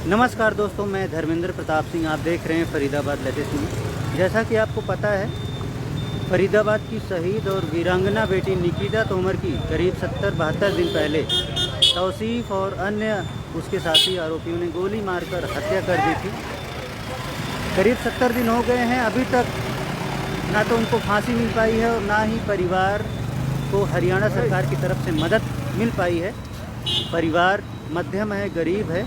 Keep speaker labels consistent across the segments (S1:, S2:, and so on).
S1: नमस्कार दोस्तों, मैं धर्मेंद्र प्रताप सिंह। आप देख रहे हैं फरीदाबाद लेटेस्ट न्यूज़। जैसा कि आपको पता है, फरीदाबाद की शहीद और वीरांगना बेटी निकिता तोमर की करीब 70-72 दिन पहले तौसीफ और अन्य उसके साथी आरोपियों ने गोली मारकर हत्या कर दी थी। करीब 70 दिन हो गए हैं, अभी तक ना तो उनको फांसी मिल पाई है और ना ही परिवार को हरियाणा सरकार की तरफ से मदद मिल पाई है। परिवार मध्यम है, गरीब है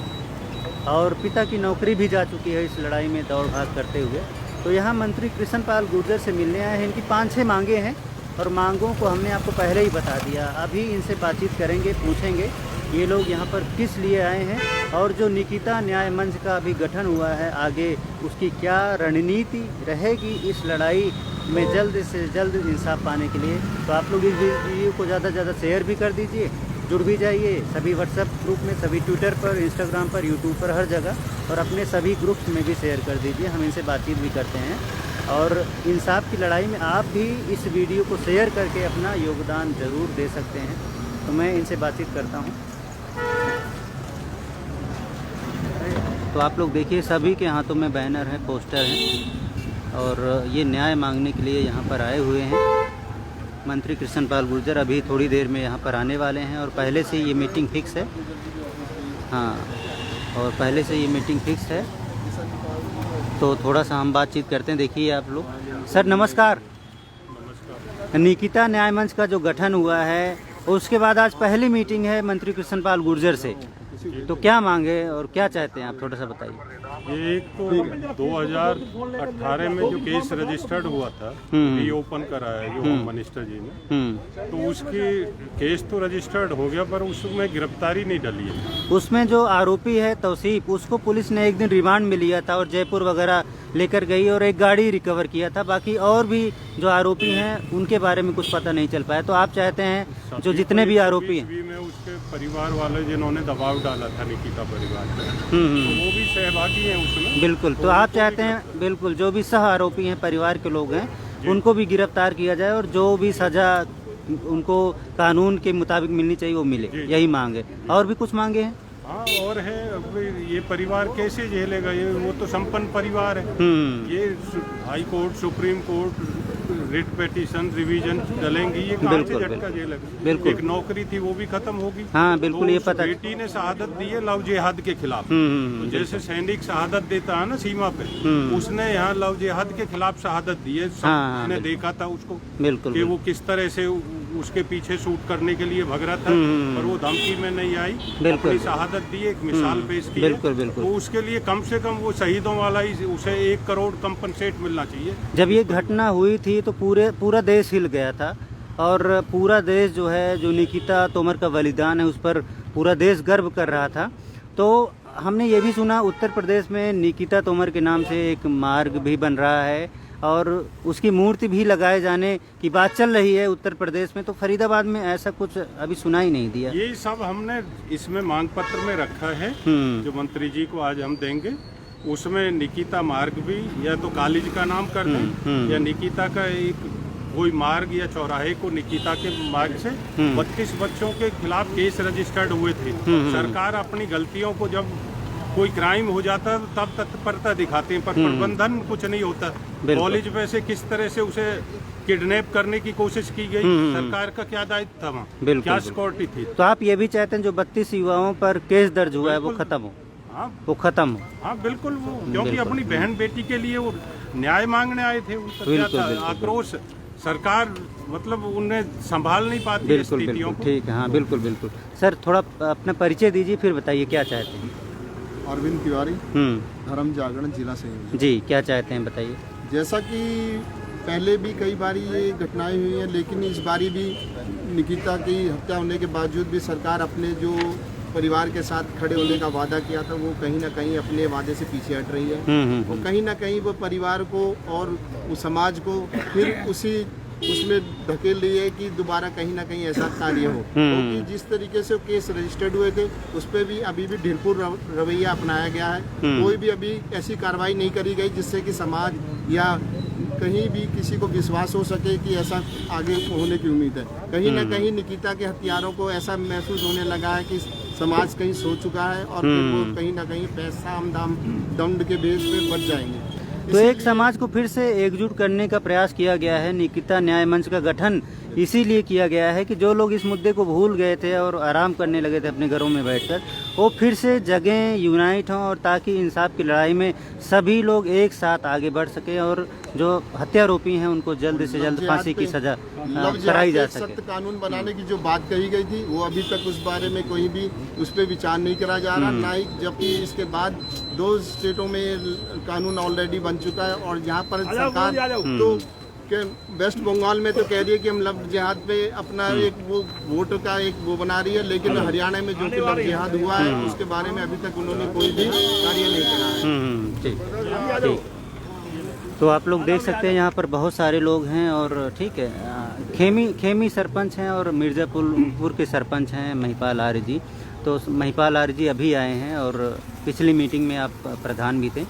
S1: और पिता की नौकरी भी जा चुकी है इस लड़ाई में दौड़ भाग करते हुए। तो यहाँ मंत्री कृष्णपाल गुर्जर से मिलने आए हैं। इनकी 5-6 मांगे हैं और मांगों को हमने आपको पहले ही बता दिया। अभी इनसे बातचीत करेंगे, पूछेंगे ये लोग यहाँ पर किस लिए आए हैं और जो निकिता न्याय मंच का अभी गठन हुआ है, आगे उसकी क्या रणनीति रहेगी इस लड़ाई में जल्द से जल्द इंसाफ पाने के लिए। तो आप लोग इस वीडियो को ज़्यादा से ज़्यादा शेयर भी कर दीजिए, जुड़ भी जाइए सभी व्हाट्सएप ग्रुप में, सभी ट्विटर पर, इंस्टाग्राम पर, यूट्यूब पर, हर जगह, और अपने सभी ग्रुप्स में भी शेयर कर दीजिए। हम इनसे बातचीत भी करते हैं और इंसाफ की लड़ाई में आप भी इस वीडियो को शेयर करके अपना योगदान ज़रूर दे सकते हैं। तो मैं इनसे बातचीत करता हूँ। तो आप लोग देखिए, सभी के हाथों में बैनर हैं, पोस्टर हैं और ये न्याय मांगने के लिए यहाँ पर आए हुए हैं। मंत्री कृष्णपाल गुर्जर अभी थोड़ी देर में यहाँ पर आने वाले हैं और पहले से ये मीटिंग फिक्स है। हाँ, और पहले से ये मीटिंग फिक्स है। तो थोड़ा सा हम बातचीत करते हैं। देखिए आप लोग। सर नमस्कार।
S2: नमस्कार।
S1: निकिता न्याय मंच का जो गठन हुआ है, उसके बाद आज पहली मीटिंग है मंत्री कृष्णपाल गुर्जर से, तो क्या मांगे और क्या चाहते हैं आप, थोड़ा सा बताइए।
S2: ये एक तो 2018 में जो केस रजिस्टर्ड हुआ था, रीओपन कराया जो होम मिनिस्टर जी ने, तो उसकी केस तो रजिस्टर्ड हो गया पर उसमें गिरफ्तारी नहीं डली है।
S1: उसमें जो आरोपी है तौसीफ, उसको पुलिस ने एक दिन रिमांड में लिया था और जयपुर वगैरह लेकर गई और एक गाड़ी रिकवर किया था। बाकी और भी जो आरोपी हैं उनके बारे में कुछ पता नहीं चल पाया। तो आप चाहते हैं जो जितने भी आरोपी हैं,
S2: में उसके परिवार वाले जिन्होंने दबाव डाला था निकिता परिवार पे, तो वो भी सहभागी हैं उसमें।
S1: बिल्कुल। तो आप चाहते हैं बिल्कुल जो भी सह आरोपी हैं, परिवार के लोग हैं, उनको भी गिरफ्तार किया जाए और जो भी सजा उनको कानून के मुताबिक मिलनी चाहिए वो मिले, यही मांग है। और भी कुछ मांगे हैं?
S2: हाँ और है, अब ये परिवार कैसे झेलेगा, ये वो तो संपन्न परिवार है। ये high court, supreme court, writ petition, revision डलेंगी, ये कहाँ से झटका झेलेगा। एक नौकरी थी वो भी खत्म होगी।
S1: हाँ बिल्कुल,
S2: तो
S1: ये पता।
S2: बेटी ने शहादत दी है लव जिहाद के खिलाफ। तो जैसे सैनिक शहादत देता है ना सीमा पे, उसने यहाँ लव जिहाद के खिलाफ शहादत दी है। सबने देखा था उसको कि वो किस तरह से उसके पीछे शूट करने के लिए भग रहा था, पर वो धमकी में नहीं आई, अपनी शहादत दी, एक मिसाल पेश की। तो उसके लिए कम से कम वो शहीदों वाला ही उसे 1 करोड़ कंपनसेट मिलना चाहिए।
S1: जब ये घटना हुई थी तो पूरा देश हिल गया था और पूरा देश जो है, जो निकिता तोमर का बलिदान है, उस पर पूरा देश गर्व कर रहा था। तो हमने ये भी सुना उत्तर प्रदेश में निकिता तोमर के नाम से एक मार्ग भी बन रहा है और उसकी मूर्ति भी लगाए जाने की बात चल रही है उत्तर प्रदेश में। तो फरीदाबाद में ऐसा कुछ अभी सुना ही नहीं दिया।
S2: ये सब हमने इसमें मांग पत्र में रखा है जो मंत्री जी को आज हम देंगे। उसमें निकिता मार्ग भी या तो कॉलेज का नाम कर दें या निकिता का एक कोई मार्ग या चौराहे को निकिता के मार्ग से 32 बच्चों के खिलाफ केस रजिस्टर्ड हुए थे। सरकार अपनी गलतियों को, जब कोई क्राइम हो जाता तब तत्परता दिखाते हैं, पर प्रबंधन कुछ नहीं होता। कॉलेज में से किस तरह से उसे किडनैप करने की कोशिश की गई, सरकार का क्या दायित्व था वहाँ, क्या सिक्योरिटी थी।
S1: तो आप ये भी चाहते हैं जो 32 युवाओं पर केस दर्ज हुआ है वो खत्म हो?
S2: हाँ,
S1: वो खत्म हो।
S2: हाँ बिल्कुल, वो क्योंकि अपनी बहन बेटी के लिए वो न्याय मांगने आए थे। उनका क्या था आक्रोश, सरकार मतलब उन्हें संभाल नहीं पाती स्थितियों को।
S1: ठीक है, हाँ बिल्कुल बिल्कुल। सर थोड़ा अपना परिचय दीजिए, फिर बताइए क्या चाहते हैं।
S3: अरविंद तिवारी, धर्म जागरण जिला संयोजक
S1: जी। क्या चाहते हैं बताइए।
S3: जैसा कि पहले भी कई बारी ये घटनाएं हुई हैं, लेकिन इस बारी भी निकिता की हत्या होने के बावजूद भी सरकार अपने जो परिवार के साथ खड़े होने का वादा किया था, वो कहीं ना कहीं अपने वादे से पीछे हट रही है। और कहीं ना कहीं वो परिवार को और उस समाज को फिर उसमें धकेल रही है कि दोबारा कहीं ना कहीं ऐसा कार्य हो। क्योंकि जिस तरीके से केस रजिस्टर्ड हुए थे उस पर भी अभी भी ढिलपुर रवैया अपनाया गया है। कोई भी अभी ऐसी कार्रवाई नहीं करी गई जिससे कि समाज या कहीं भी किसी को विश्वास हो सके कि ऐसा आगे होने की उम्मीद है। कहीं ना कहीं निकिता के हत्यारों को ऐसा महसूस होने लगा है कि समाज कहीं सो चुका है और फिर वो कहीं ना कहीं पैसा हम दंड के बेस पे बच जाएंगे।
S1: तो एक समाज को फिर से एकजुट करने का प्रयास किया गया है। निकिता न्याय मंच का गठन इसीलिए किया गया है कि जो लोग इस मुद्दे को भूल गए थे और आराम करने लगे थे अपने घरों में बैठकर, वो फिर से जगें, यूनाइट हों, और ताकि इंसाफ की लड़ाई में सभी लोग एक साथ आगे बढ़ सकें और जो हत्यारोपी हैं उनको जल्द से जल्द फांसी की सजा कराई जा सके।
S3: सख्त कानून बनाने की जो बात कही गई थी वो अभी तक उस बारे में कोई भी उस पर विचार नहीं करा जा रहा, ना ही, जबकि इसके बाद 2 स्टेटों में कानून ऑलरेडी बन चुका है। और यहाँ पर सरकार तो कि वेस्ट बंगाल में तो कह रही है कि हम लव जिहाद पे अपना एक वो वोट का एक वो बना रही है, लेकिन हरियाणा में जो कि लव जिहाद हुआ है उसके बारे में अभी तक उन्होंने कोई भी कार्य नहीं करा है।
S1: ठीक। तो आप लोग देख सकते हैं यहाँ पर बहुत सारे लोग हैं और ठीक है, खेमी सरपंच हैं और मिर्ज़ापुर के सरपंच हैं महिपाल आर्य जी। तो महिपाल आर्य जी अभी आए हैं और पिछली मीटिंग में आप प्रधान भी थे।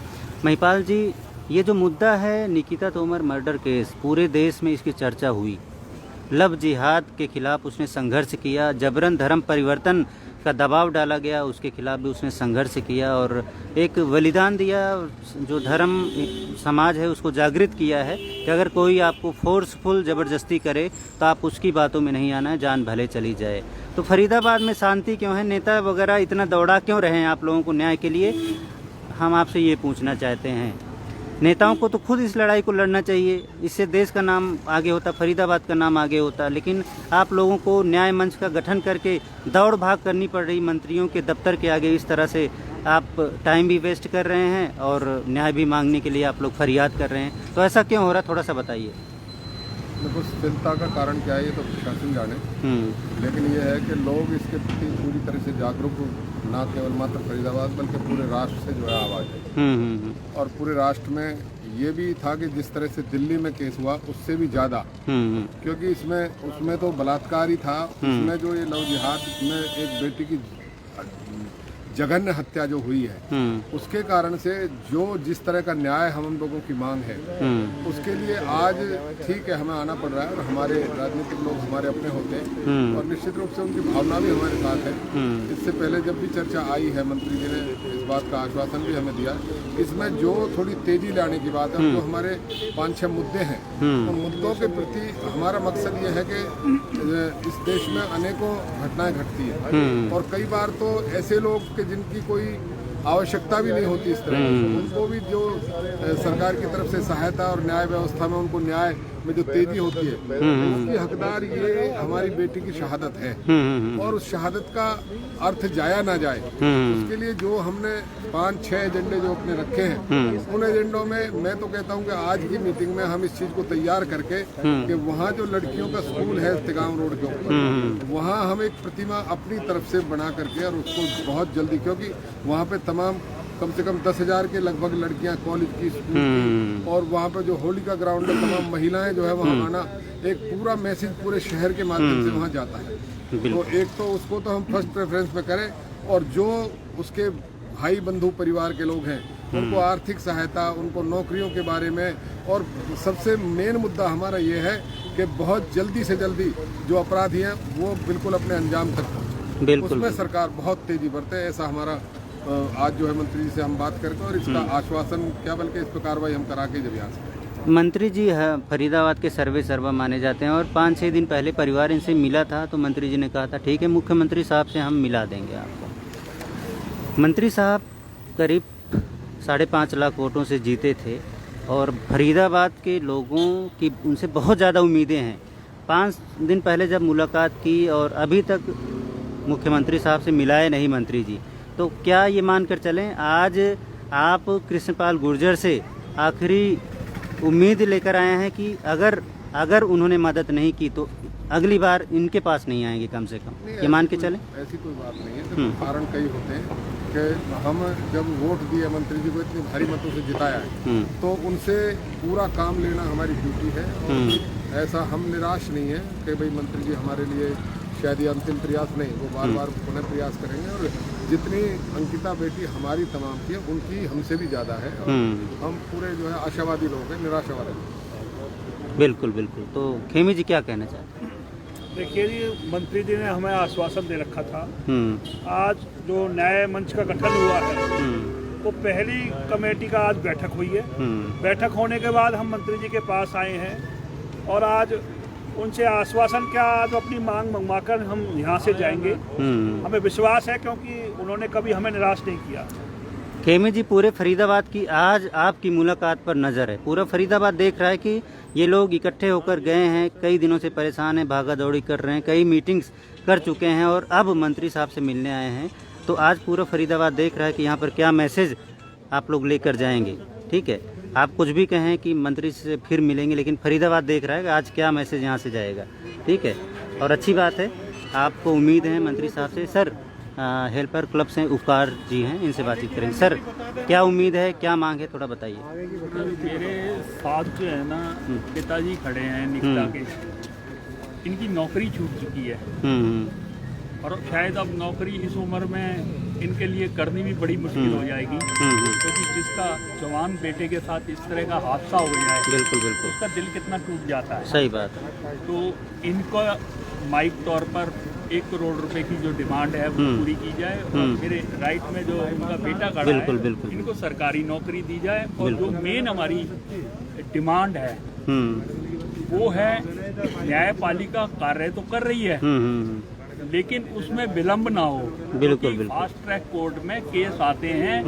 S1: महिपाल जी, ये जो मुद्दा है निकिता तोमर मर्डर केस, पूरे देश में इसकी चर्चा हुई। लव जिहाद के खिलाफ उसने संघर्ष किया, जबरन धर्म परिवर्तन का दबाव डाला गया, उसके खिलाफ भी उसने संघर्ष किया और एक बलिदान दिया। जो धर्म समाज है उसको जागृत किया है कि अगर कोई आपको फोर्सफुल ज़बरदस्ती करे तो आप उसकी बातों में नहीं आना है, जान भले चली जाए। तो फरीदाबाद में शांति क्यों है? नेता वगैरह इतना दौड़ा क्यों रहे हैं आप लोगों को न्याय के लिए? हम आपसे ये पूछना चाहते हैं। नेताओं को तो खुद इस लड़ाई को लड़ना चाहिए, इससे देश का नाम आगे होता, फरीदाबाद का नाम आगे होता। लेकिन आप लोगों को न्याय मंच का गठन करके दौड़ भाग करनी पड़ रही मंत्रियों के दफ्तर के आगे। इस तरह से आप टाइम भी वेस्ट कर रहे हैं और न्याय भी मांगने के लिए आप लोग फरियाद कर रहे हैं। तो ऐसा क्यों हो रहा, थोड़ा सा बताइए।
S4: देखो, चिंता का कारण क्या है ये तो प्रशासन जाने, लेकिन ये है कि लोग इसके प्रति पूरी तरह से जागरूक, ना केवल मात्र फरीदाबाद बल्कि पूरे राष्ट्र से जो है आवाज़ है। और पूरे राष्ट्र में ये भी था कि जिस तरह से दिल्ली में केस हुआ उससे भी ज़्यादा, क्योंकि उसमें तो बलात्कार ही था। उसमें जो ये लव जिहाद में एक बेटी की जघन्य हत्या जो हुई है, उसके कारण से जो जिस तरह का न्याय हम लोगों की मांग है, उसके लिए आज ठीक है हमें आना पड़ रहा है। और हमारे राजनीतिक लोग हमारे अपने होते हैं और निश्चित रूप से उनकी भावना भी हमारे साथ है। इससे पहले जब भी चर्चा आई है, मंत्री जी ने इस बात का आश्वासन भी हमें दिया। इसमें जो थोड़ी तेजी लाने की बात है, जो हमारे 5-6 मुद्दे हैं, उन मुद्दों के प्रति हमारा मकसद ये है कि इस देश में अनेकों घटनाएं घटती है और कई बार तो ऐसे लोग के जिनकी कोई आवश्यकता भी नहीं होती इस तरह की, उनको भी जो सरकार की तरफ से सहायता और न्याय व्यवस्था में उनको न्याय में जो तेजी होती है, उसकी हकदार ये हमारी बेटी की शहादत है। और उस शहादत का अर्थ जाया ना जाए, उसके लिए जो हमने 5-6 एजेंडे जो अपने रखे हैं, उन एजेंडों में मैं तो कहता हूँ कि आज की मीटिंग में हम इस चीज को तैयार करके कि वहाँ जो लड़कियों का स्कूल है तिगांव रोड के ऊपर, वहाँ हम एक प्रतिमा अपनी तरफ से बना करके और उसको बहुत जल्दी, क्योंकि वहाँ पे तमाम कम से कम 10,000 के लगभग लड़कियां कॉलेज की, स्कूल की, और वहाँ पे जो होलिका ग्राउंड में तमाम महिलाएं जो है वहाँ आना, एक पूरा मैसेज पूरे शहर के माध्यम से वहाँ जाता है। तो एक तो उसको तो हम फर्स्ट प्रेफरेंस पे करें, और जो उसके भाई बंधु परिवार के लोग हैं उनको आर्थिक सहायता, उनको नौकरियों के बारे में, और सबसे मेन मुद्दा हमारा ये है कि बहुत जल्दी से जल्दी जो अपराधी हैं वो बिल्कुल अपने अंजाम तक पहुँचे। उसमें सरकार बहुत तेजी बरते, ऐसा हमारा आज जो है मंत्री जी से हम बात करके और इसका आश्वासन क्या बल्कि इस पर कार्रवाई हम करा के जब यहाँ से।
S1: मंत्री जी फरीदाबाद के सर्वे सर्वा माने जाते हैं और 5-6 दिन पहले परिवार इनसे मिला था तो मंत्री जी ने कहा था ठीक है मुख्यमंत्री साहब से हम मिला देंगे आपको। मंत्री साहब करीब 5.5 लाख वोटों से जीते थे और फरीदाबाद के लोगों की उनसे बहुत ज़्यादा उम्मीदें हैं। 5 दिन पहले जब मुलाकात की और अभी तक मुख्यमंत्री साहब से मिलाए नहीं मंत्री जी, तो क्या ये मानकर चलें आज आप कृष्णपाल गुर्जर से आखिरी उम्मीद लेकर आए हैं कि अगर उन्होंने मदद नहीं की तो अगली बार इनके पास नहीं आएंगे कम से कम, ये मान के चलें?
S4: ऐसी कोई बात नहीं है। तो कारण कई होते हैं कि हम जब वोट दिए मंत्री जी को, इतनी भारी मतों से जिताया है, तो उनसे पूरा काम लेना हमारी ड्यूटी है। और ऐसा हम निराश नहीं है कि भाई मंत्री जी हमारे लिए शायद ये अंतिम प्रयास नहीं, वो बार बार पुनः प्रयास करेंगे। और जितनी अंकिता बेटी हमारी तमाम की है, उनकी हमसे भी ज़्यादा है। और हम पूरे जो है आशावादी लोग हैं, निराशावादी लोग।
S1: बिल्कुल बिल्कुल। तो खेमी जी क्या कहना चाहते हैं?
S5: देखिए जी, मंत्री जी ने हमें आश्वासन दे रखा था। आज जो न्याय मंच का गठन हुआ है वो पहली कमेटी का आज बैठक हुई है। बैठक होने के बाद हम मंत्री जी के पास आए हैं और आज उनसे आश्वासन क्या, आज अपनी मांग मंगवाकर हम यहाँ से जाएंगे। हमें विश्वास है क्योंकि उन्होंने कभी हमें निराश नहीं किया।
S1: खेमी जी, पूरे फरीदाबाद की आज आपकी मुलाकात पर नज़र है। पूरा फरीदाबाद देख रहा है कि ये लोग इकट्ठे होकर गए हैं, कई दिनों से परेशान हैं, भागा दौड़ी कर रहे हैं, कई मीटिंग्स कर चुके हैं और अब मंत्री साहब से मिलने आए हैं। तो आज पूरा फरीदाबाद देख रहा है कि यहाँ पर क्या मैसेज आप लोग लेकर जाएंगे। ठीक है, आप कुछ भी कहें कि मंत्री से फिर मिलेंगे, लेकिन फरीदाबाद देख रहा है कि आज क्या मैसेज यहाँ से जाएगा। ठीक है, और अच्छी बात है, आपको उम्मीद है मंत्री साहब से। सर, हेल्पर क्लब से उपकार जी हैं, इनसे बातचीत करेंगे। सर, क्या उम्मीद है, क्या मांग है, थोड़ा बताइए।
S5: मेरे साथ जो है ना पिताजी खड़े हैं निकिता के, इनकी नौकरी छूट चुकी है और शायद अब नौकरी इस उम्र में इनके लिए करनी भी बड़ी मुश्किल हो जाएगी, क्योंकि जिसका जवान बेटे के साथ इस तरह का हादसा हो जाए,
S1: बिल्कुल बिल्कुल,
S5: उसका दिल कितना टूट जाता है।
S1: सही बात है।
S5: तो इनको माइक तौर पर 1 करोड़ रुपए की जो डिमांड है वो पूरी की जाए और मेरे राइट में जो उनका बेटा खड़ा
S1: बिल्कुल,
S5: है
S1: बिल्कुल,
S5: इनको सरकारी नौकरी दी जाए। और जो मेन हमारी डिमांड है वो है, न्यायपालिका कार्य तो कर रही है लेकिन उसमें विलंब ना हो।
S1: बिल्कुल बिल्कुल,
S5: फास्ट ट्रैक कोर्ट में केस आते हैं,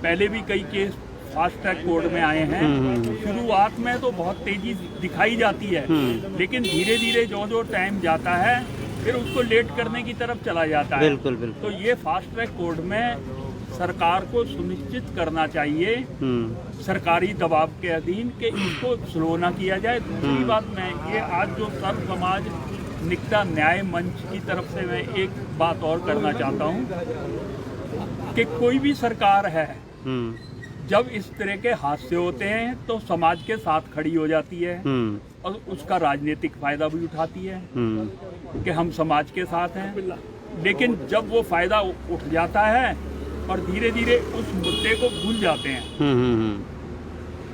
S5: पहले भी कई केस फास्ट ट्रैक कोर्ट में आए हैं। शुरुआत में तो बहुत तेजी दिखाई जाती है, लेकिन धीरे धीरे जो टाइम जाता है फिर उसको लेट करने की तरफ चला जाता है।
S1: बिल्कुल बिल्कुल।
S5: तो ये फास्ट ट्रैक कोर्ट में सरकार को सुनिश्चित करना चाहिए सरकारी दबाव के अधीन कि इसको स्लो ना किया जाए। दूसरी बात, मैं ये आज जो सर्व समाज निकिता न्याय मंच की तरफ से मैं एक बात और करना चाहता हूँ कि कोई भी सरकार है जब इस तरह के हादसे होते हैं तो समाज के साथ खड़ी हो जाती है और उसका राजनीतिक फायदा भी उठाती है कि हम समाज के साथ हैं। लेकिन जब वो फायदा उठ जाता है और धीरे धीरे उस मुद्दे को भूल जाते हैं,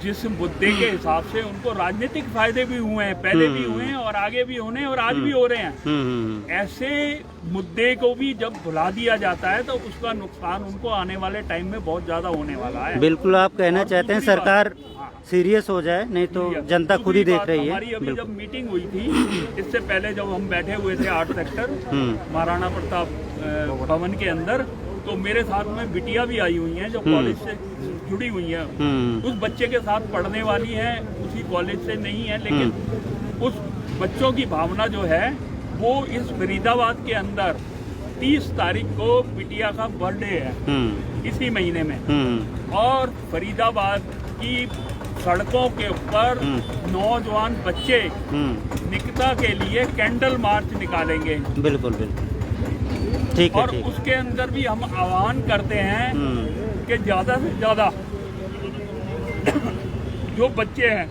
S5: जिस मुद्दे के हिसाब से उनको राजनीतिक फायदे भी हुए हैं, पहले भी हुए हैं और आगे भी होने और आज भी हो रहे हैं, ऐसे मुद्दे को भी जब भुला दिया जाता है तो उसका नुकसान उनको आने वाले टाइम में बहुत ज्यादा होने वाला है।
S1: बिल्कुल, आप कहना चाहते हैं सरकार सीरियस हो जाए, नहीं तो जनता खुद ही देख रही है।
S5: हमारी अभी जब मीटिंग हुई थी, इससे पहले जब हम बैठे हुए थे 8 सेक्टर महाराणा प्रताप भवन के अंदर, तो मेरे साथ में बिटिया भी आई हुई हैं जो कॉलेज से जुड़ी हुई है। उस बच्चे के साथ पढ़ने वाली है, उसी कॉलेज से नहीं है, लेकिन उस बच्चों की भावना जो है वो इस फरीदाबाद के अंदर 30 तारीख को बिटिया का बर्थडे है इसी महीने में, और फरीदाबाद की सड़कों के ऊपर नौजवान बच्चे निकिता के लिए कैंडल मार्च निकालेंगे।
S1: बिल्कुल बिल्कुल, ठीक है।
S5: और उसके अंदर भी हम आह्वान करते हैं कि ज़्यादा से ज़्यादा जो बच्चे हैं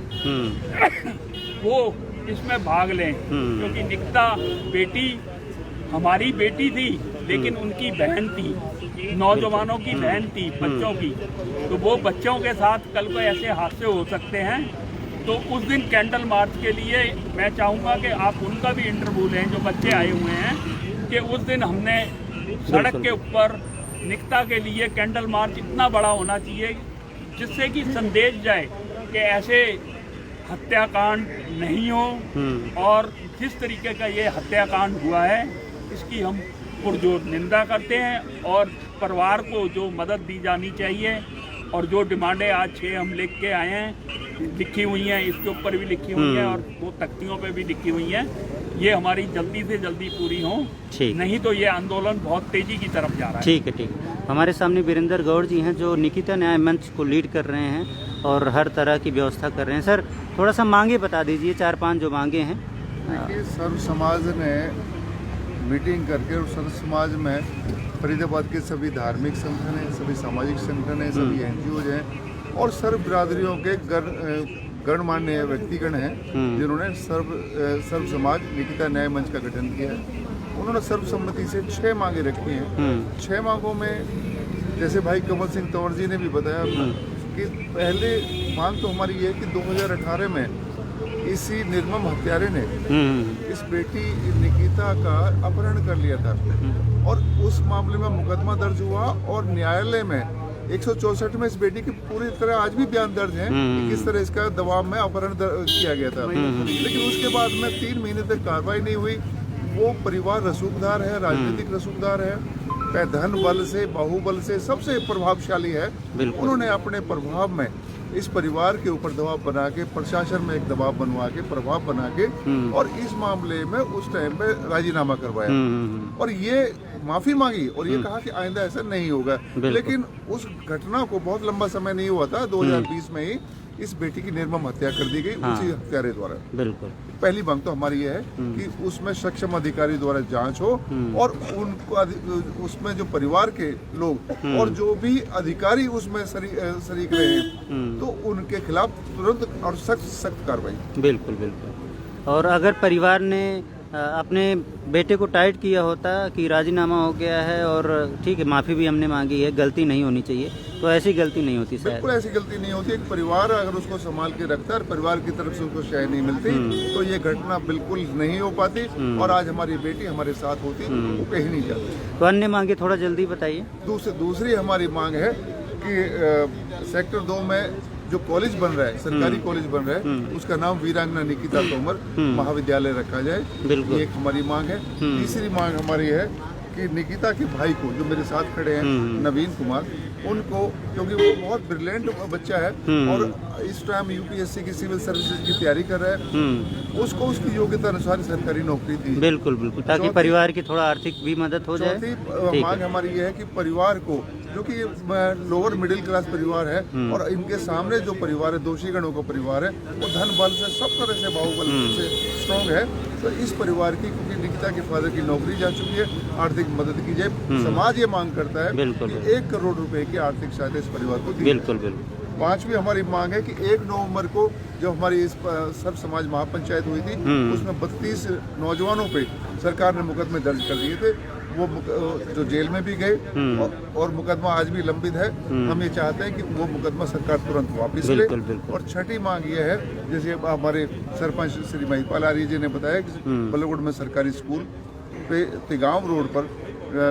S5: वो इसमें भाग लें, क्योंकि निकिता बेटी हमारी बेटी थी लेकिन उनकी बहन थी, नौजवानों की बहन थी, बच्चों की। तो वो बच्चों के साथ कल को ऐसे हादसे हो सकते हैं। तो उस दिन कैंडल मार्च के लिए मैं चाहूँगा कि आप उनका भी इंटरव्यू लें, जो बच्चे आए हुए हैं, कि उस दिन हमने सड़क के ऊपर निकिता के लिए कैंडल मार्च इतना बड़ा होना चाहिए जिससे कि संदेश जाए कि ऐसे हत्याकांड नहीं हो, और जिस तरीके का ये हत्याकांड हुआ है इसकी हम पुरजोर निंदा करते हैं और परिवार को जो मदद दी जानी चाहिए, और जो डिमांडें आज 6 हम लिख के आए हैं, लिखी हुई हैं, इसके ऊपर भी लिखी हुई हैं और 2 तख्तियों पे भी लिखी हुई हैं, ये हमारी जल्दी से जल्दी पूरी हों, नहीं तो ये आंदोलन बहुत तेजी की तरफ जा रहा है।
S1: ठीक है, ठीक है। हमारे सामने वीरेंद्र गौड़ जी हैं जो निकिता न्याय मंच को लीड कर रहे हैं और हर तरह की व्यवस्था कर रहे हैं। सर, थोड़ा सा मांगे बता दीजिए, 4-5 जो मांगे हैं।
S4: देखिए, सर्व समाज ने मीटिंग करके, और सर्व समाज में फरीदाबाद के सभी धार्मिक संगठन हैं, सभी सामाजिक संगठन हैं, सभी NGOज हैं और सर्व बिरादरियों के गणमान्य व्यक्तिगण हैं जिन्होंने सर्व समाज निकिता न्याय मंच का गठन किया है। उन्होंने सर्वसम्मति से 6 मांगे रखी हैं। 6 मांगों में जैसे भाई कमल सिंह तंवर जी ने भी बताया कि पहले मांग तो हमारी ये है कि 2018 में इसी निर्मम हत्यारे ने इस बेटी निकिता का अपहरण कर लिया था और उस मामले में मुकदमा दर्ज हुआ और न्यायालय में 164 में इस बेटी की पूरी तरह आज भी बयान दर्ज है कि किस तरह इसका दबाव में अपहरण किया गया था। लेकिन उसके बाद में 3 महीने तक कार्रवाई नहीं हुई। वो परिवार रसूखदार है, राजनीतिक रसूखदार है, धन बल से, बाहुबल से सबसे प्रभावशाली है। उन्होंने अपने प्रभाव में इस परिवार के ऊपर दबाव बना के, प्रशासन में एक दबाव बनवा के, प्रभाव बना के और इस मामले में उस टाइम पे राजीनामा करवाया और ये माफी मांगी और ये कहा कि आइंदा ऐसा नहीं होगा। लेकिन उस घटना को बहुत लंबा समय नहीं हुआ था, 2020 में ही इस बेटी की निर्मम हत्या कर दी गई उसी हत्यारे द्वारा।
S1: बिल्कुल
S4: पहली मांग तो हमारी ये है कि उसमें सक्षम अधिकारी द्वारा जांच हो और उनको उसमें जो परिवार के लोग और जो भी अधिकारी उसमें शरीक रहे हैं तो उनके खिलाफ तुरंत और सख्त कार्रवाई।
S1: बिल्कुल बिल्कुल। और अगर परिवार ने अपने बेटे को टाइट किया होता कि राजीनामा हो गया है और ठीक है माफ़ी भी हमने मांगी है, गलती नहीं होनी चाहिए, तो ऐसी गलती नहीं होती।
S4: बिल्कुल ऐसी गलती नहीं होती। एक परिवार अगर उसको संभाल के रखता है, परिवार की तरफ से उसको शय नहीं मिलती तो ये घटना बिल्कुल नहीं हो पाती और आज हमारी बेटी हमारे साथ होती वो कहीं नहीं जाती।
S1: तो अन्य मांगे थोड़ा जल्दी बताइए।
S4: दूसरी हमारी मांग है कि सेक्टर 2 में जो कॉलेज बन रहा है, सरकारी कॉलेज बन रहा है, उसका नाम वीरांगना निकिता तोमर महाविद्यालय रखा जाए। ये एक हमारी मांग है। तीसरी मांग हमारी है कि निकिता के भाई को, जो मेरे साथ खड़े हैं, नवीन कुमार, उनको, क्योंकि वो बहुत ब्रिलियंट बच्चा है और इस टाइम यूपीएससी की सिविल सर्विसेज की तैयारी कर रहा है, उसको उसकी योग्यता अनुसार सरकारी नौकरी दी।
S1: बिल्कुल बिल्कुल, ताकि परिवार की थोड़ा आर्थिक भी मदद हो जाए।
S4: चौथी मांग हमारी ये है कि परिवार को, जो कि लोअर मिडिल क्लास परिवार है और इनके सामने जो परिवार है, दोषी गणों का परिवार है, वो धन बल से सब तरह से बाहुबल से स्ट्रॉन्ग है, तो इस परिवार की, क्योंकि निकिता के फादर की नौकरी जा चुकी है, आर्थिक मदद की जाए। समाज ये मांग करता है कि 1 करोड़ रुपए की आर्थिक सहायता इस परिवार को दी।
S1: बिल्कुल बिल्कुल।
S4: 5वीं हमारी मांग है कि 1 नवंबर को जो हमारी इस सर्व समाज महापंचायत हुई थी उसमें 32 नौजवानों पे सरकार ने मुकदमे दर्ज कर दिए थे। वो जो जेल में भी गए और मुकदमा आज भी लंबित है। हम ये चाहते हैं कि वो मुकदमा सरकार तुरंत वापस ले। और छठी मांग ये है, जैसे हमारे सरपंच श्री महिपाल आर्य जी ने बताया कि बल्लभगढ़ में सरकारी स्कूल पे तिगांव रोड पर